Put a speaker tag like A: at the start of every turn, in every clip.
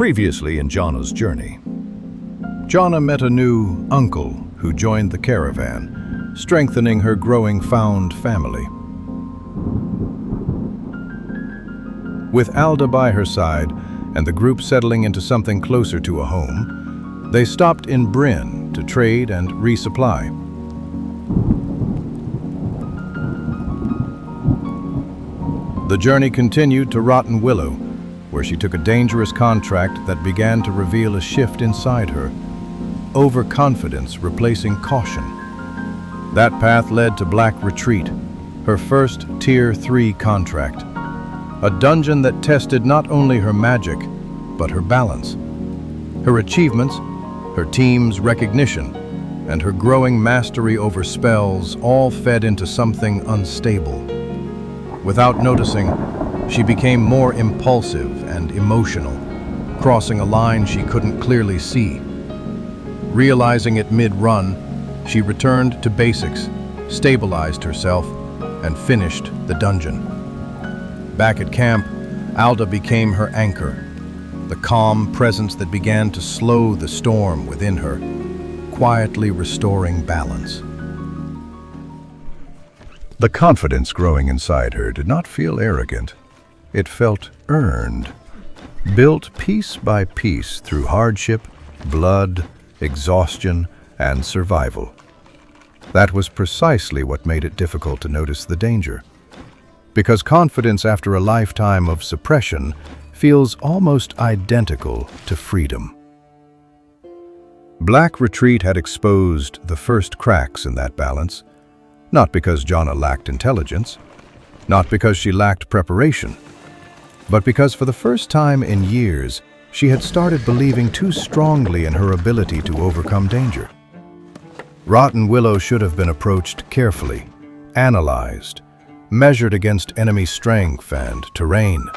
A: Previously in Jonna's journey. Jonna met a new uncle who joined the caravan, strengthening her growing found family. With Alda by her side and the group settling into something closer to a home, they stopped in Brynn to trade and resupply. The journey continued to Rotten Willow, where she took a dangerous contract that began to reveal a shift inside her, overconfidence replacing caution. That path led to Black Retreat, her first Tier 3 contract, a dungeon that tested not only her magic, but her balance. Her achievements, her team's recognition, and her growing mastery over spells all fed into something unstable. Without noticing, she became more impulsive and emotional, crossing a line she couldn't clearly see. Realizing it mid-run, she returned to basics, stabilized herself, and finished the dungeon. Back at camp, Alda became her anchor, the calm presence that began to slow the storm within her, quietly restoring balance. The confidence growing inside her did not feel arrogant. It felt earned, built piece by piece through hardship, blood, exhaustion, and survival. That was precisely what made it difficult to notice the danger. Because confidence after a lifetime of suppression feels almost identical to freedom. Black Retreat had exposed the first cracks in that balance, not because Jonna lacked intelligence, not because she lacked preparation, but because for the first time in years, she had started believing too strongly in her ability to overcome danger. Rotten Willow should have been approached carefully, analyzed, measured against enemy strength and terrain.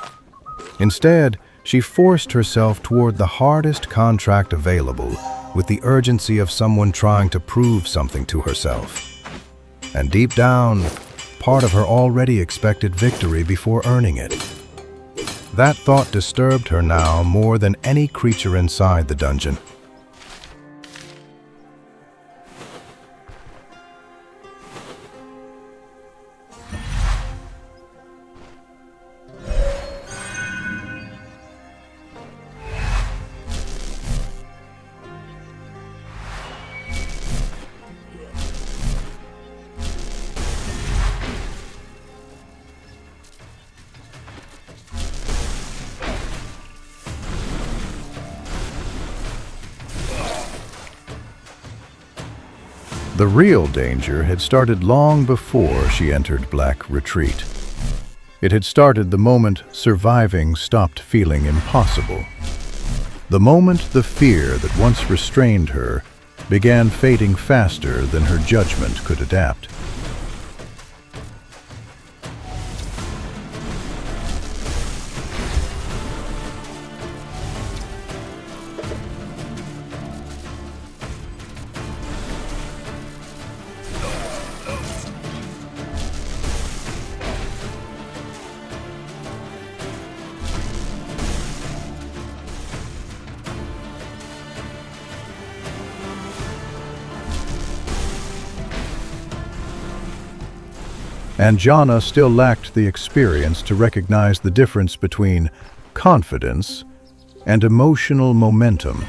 A: Instead, she forced herself toward the hardest contract available with the urgency of someone trying to prove something to herself. And deep down, part of her already expected victory before earning it. That thought disturbed her now more than any creature inside the dungeon. The real danger had started long before she entered Black Retreat. It had started the moment surviving stopped feeling impossible. The moment the fear that once restrained her began fading faster than her judgment could adapt. And Jonna still lacked the experience to recognize the difference between confidence and emotional momentum.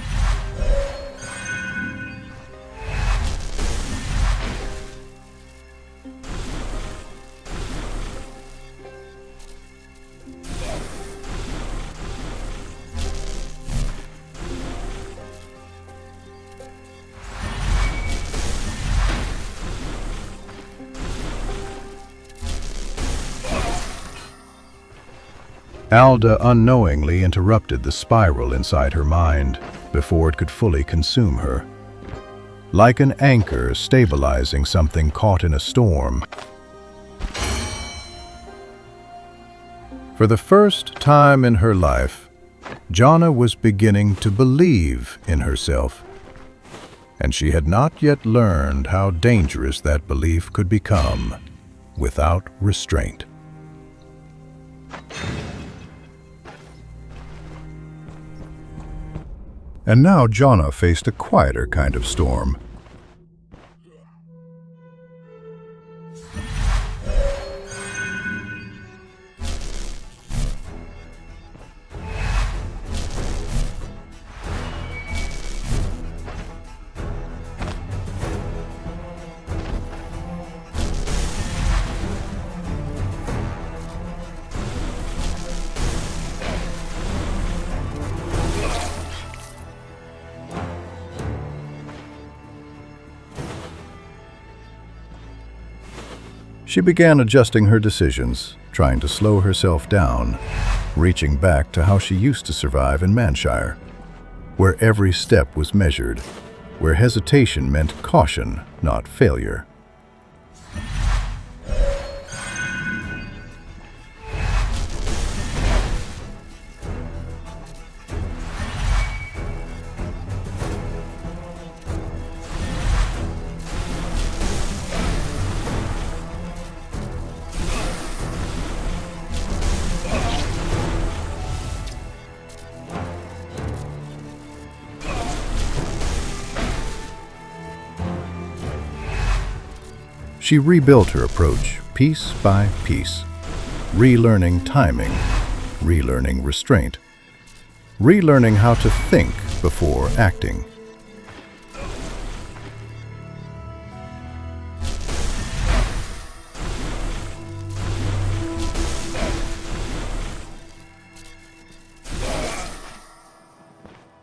A: Alda unknowingly interrupted the spiral inside her mind before it could fully consume her. Like an anchor stabilizing something caught in a storm. For the first time in her life, Jonna was beginning to believe in herself. And she had not yet learned how dangerous that belief could become without restraint.
B: And now Jonna faced a quieter kind of storm. She began adjusting her decisions, trying to slow herself down, reaching back to how she used to survive in Manshire, where every step was measured, where hesitation meant caution, not failure. She rebuilt her approach piece by piece, relearning timing, relearning restraint, relearning how to think before acting.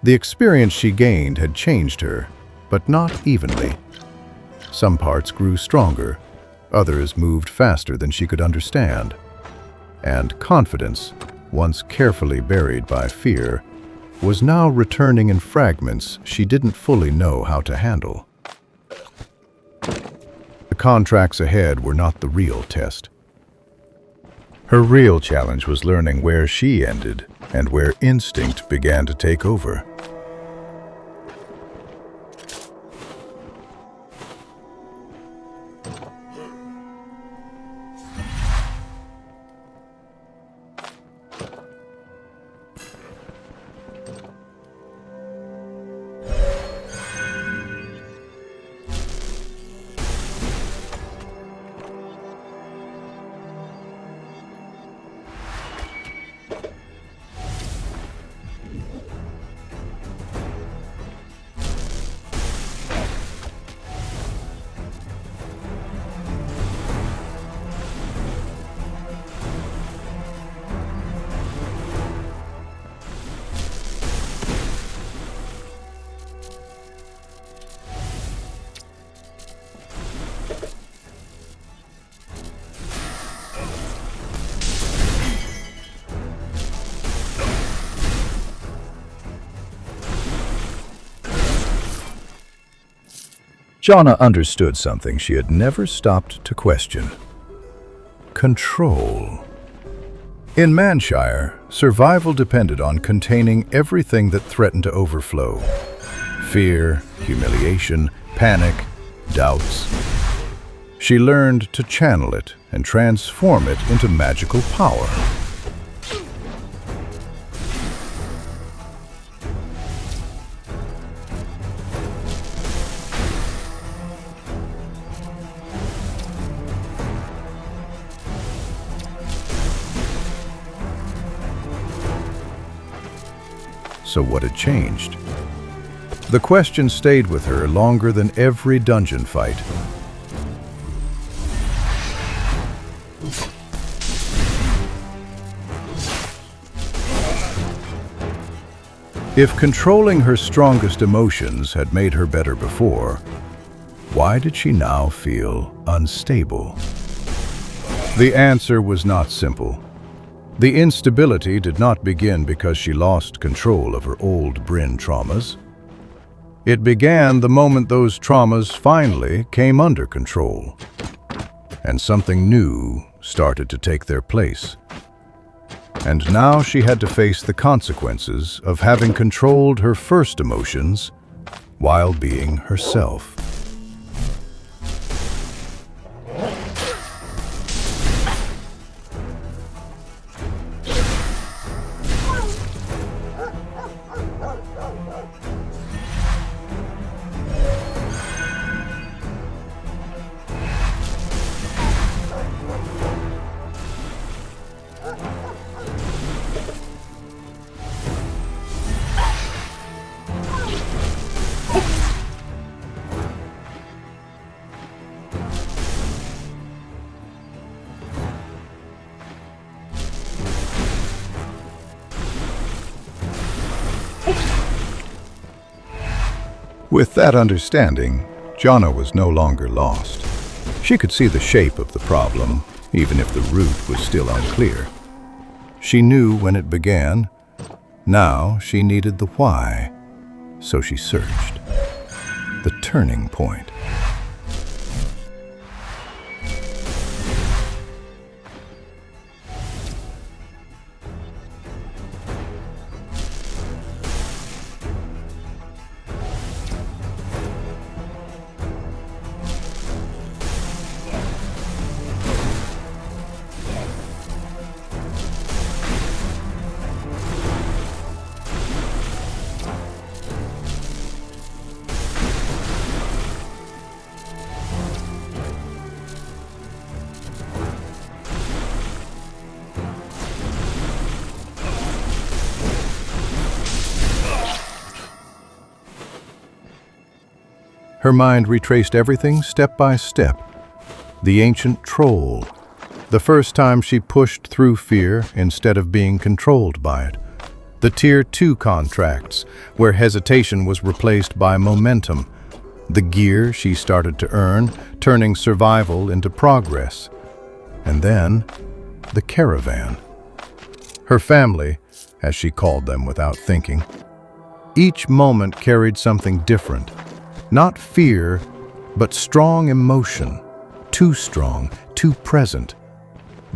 B: The experience she gained had changed her, but not evenly. Some parts grew stronger, others moved faster than she could understand. And confidence, once carefully buried by fear, was now returning in fragments she didn't fully know how to handle. The contracts ahead were not the real test. Her real challenge was learning where she ended and where instinct began to take over. Jonna understood something she had never stopped to question. Control. In Manshire, survival depended on containing everything that threatened to overflow. Fear, humiliation, panic, doubts. She learned to channel it and transform it into magical power. So what had changed? The question stayed with her longer than every dungeon fight. If controlling her strongest emotions had made her better before, why did she now feel unstable? The answer was not simple. The instability did not begin because she lost control of her old Brynn traumas. It began the moment those traumas finally came under control, and something new started to take their place. And now she had to face the consequences of having controlled her first emotions while being herself. With that understanding, Jonna was no longer lost. She could see the shape of the problem, even if the root was still unclear. She knew when it began. Now she needed the why, so she searched. The turning point. Her mind retraced everything step by step. The ancient troll. The first time she pushed through fear instead of being controlled by it. The Tier 2 contracts, where hesitation was replaced by momentum. The gear she started to earn, turning survival into progress. And then, the caravan. Her family, as she called them without thinking. Each moment carried something different. Not fear, but strong emotion. Too strong, too present.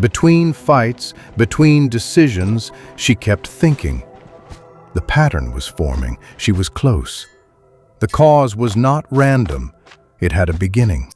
B: Between fights, between decisions, she kept thinking. The pattern was forming. She was close. The cause was not random. It had a beginning.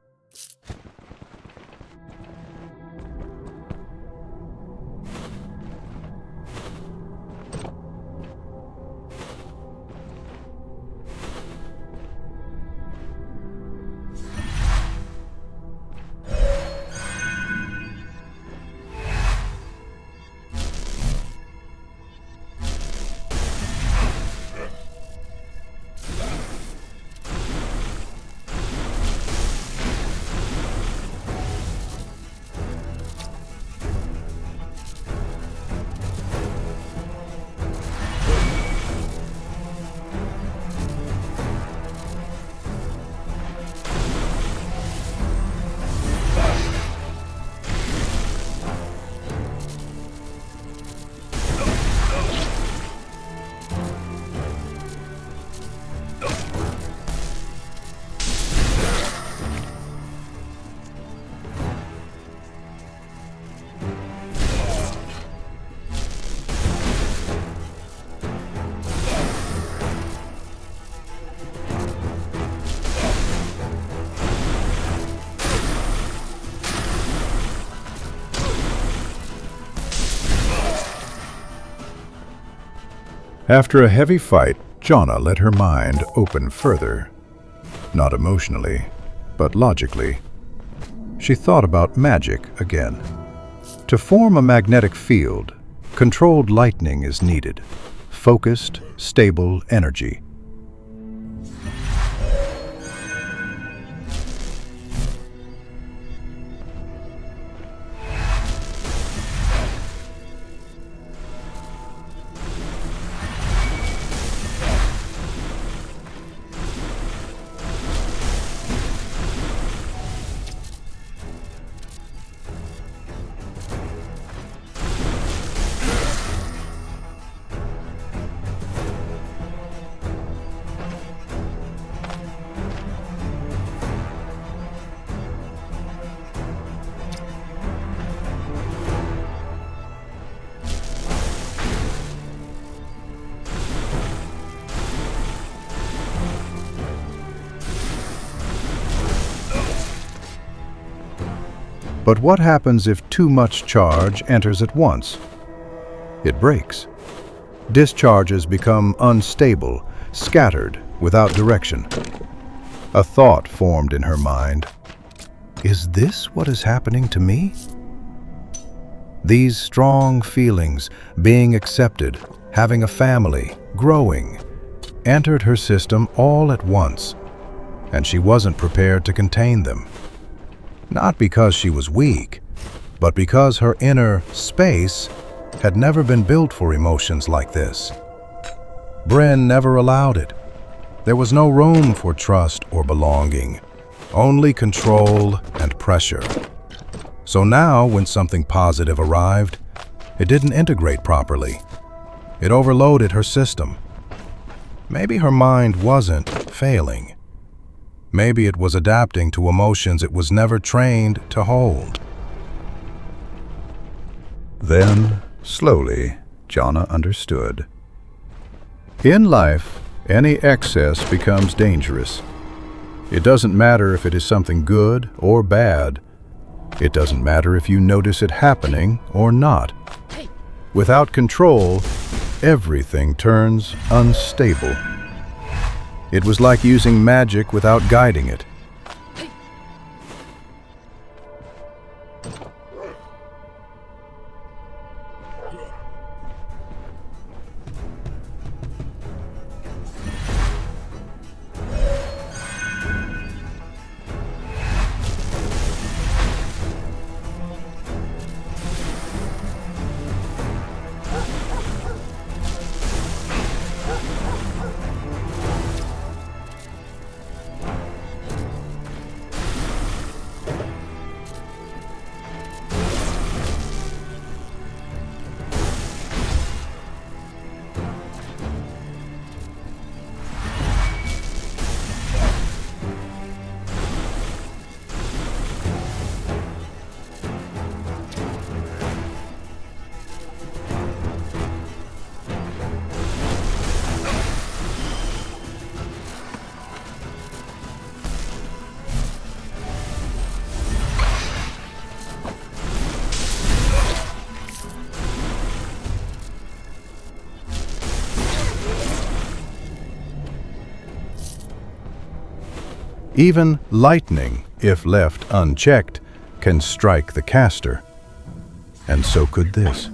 B: After a heavy fight, Jonna let her mind open further. Not emotionally, but logically. She thought about magic again. To form a magnetic field, controlled lightning is needed. Focused, stable energy. But what happens if too much charge enters at once? It breaks. Discharges become unstable, scattered, without direction. A thought formed in her mind. Is this what is happening to me? These strong feelings, being accepted, having a family, growing, entered her system all at once, and she wasn't prepared to contain them. Not because she was weak, but because her inner space had never been built for emotions like this. Brynn never allowed it.
A: There was no room for trust or belonging, only control and pressure. So now, when something positive arrived, it didn't integrate properly. It overloaded her system. Maybe her mind wasn't failing. Maybe it was adapting to emotions it was never trained to hold.
B: Then, slowly, Jonna understood. In life, any excess becomes dangerous. It doesn't matter if it is something good or bad. It doesn't matter if you notice it happening or not. Without control, everything turns unstable. It was like using magic without guiding it. Even lightning, if left unchecked, can strike the caster. And so could this.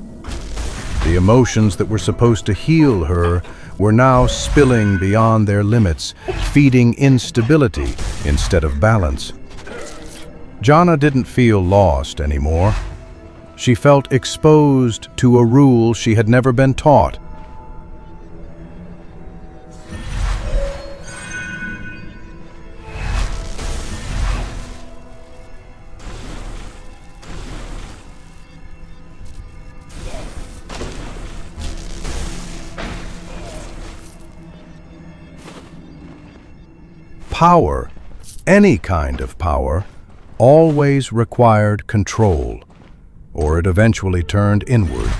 B: The emotions that were supposed to heal her were now spilling beyond their limits, feeding instability instead of balance. Jonna didn't feel lost anymore. She felt exposed to a rule she had never been taught. Power, any kind of power, always required control, or it eventually turned inward.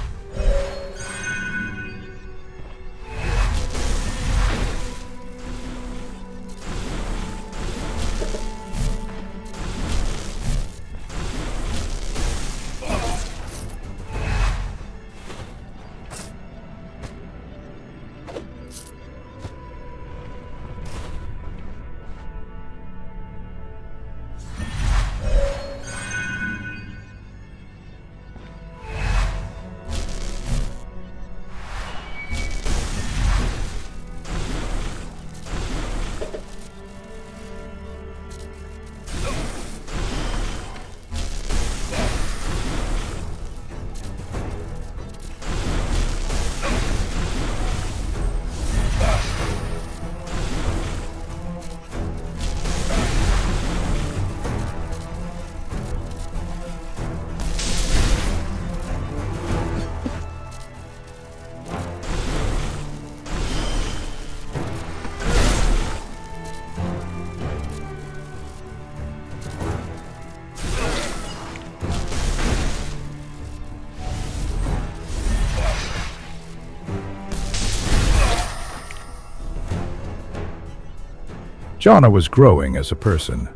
B: Jonna was growing as a person,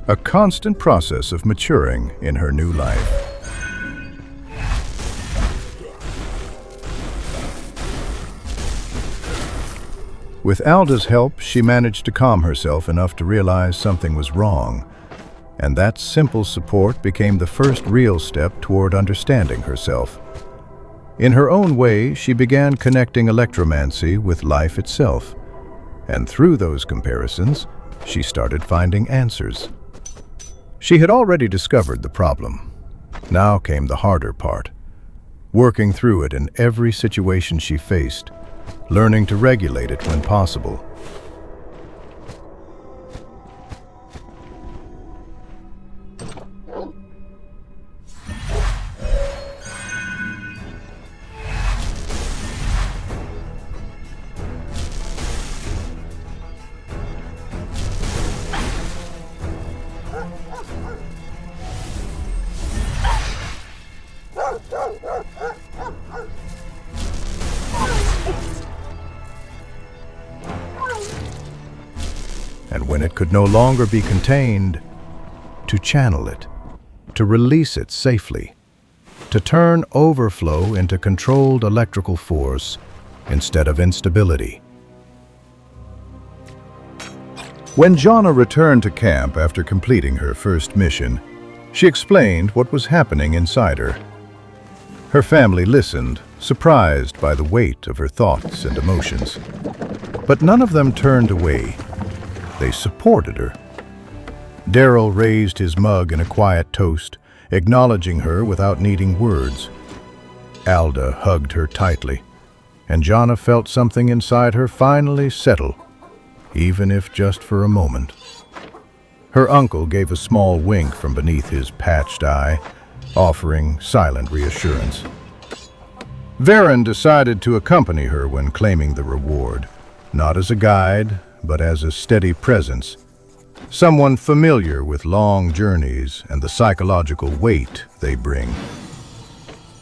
B: a constant process of maturing in her new life. With Alda's help, she managed to calm herself enough to realize something was wrong, and that simple support became the first real step toward understanding herself. In her own way, she began connecting electromancy with life itself. And through those comparisons, she started finding answers. She had already discovered the problem. Now came the harder part, working through it in every situation she faced, learning to regulate it when possible. and when it could no longer be contained, to channel it, to release it safely, to turn overflow into controlled electrical force instead of instability. When Jonna returned to camp after completing her first mission, she explained what was happening inside her. Her family listened, surprised by the weight of her thoughts and emotions. But none of them turned away. They supported her. Daryl raised his mug in a quiet toast, acknowledging her without needing words. Alda hugged her tightly, and Jonna felt something inside her finally settle, even if just for a moment. Her uncle gave a small wink from beneath his patched eye, offering silent reassurance. Varen decided to accompany her when claiming the reward, not as a guide, but as a steady presence, someone familiar with long journeys and the psychological weight they bring.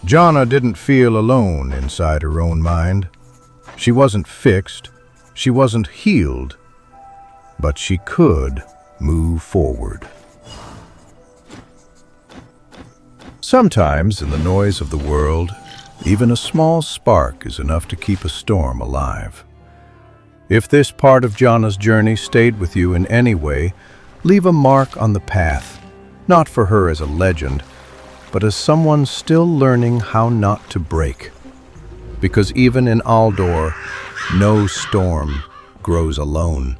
B: Jonna didn't feel alone inside her own mind. She wasn't fixed, she wasn't healed, but she could move forward. Sometimes in the noise of the world, even a small spark is enough to keep a storm alive. If this part of Jonna's journey stayed with you in any way, leave a mark on the path, not for her as a legend, but as someone still learning how not to break. Because even in Aldor, no storm grows alone.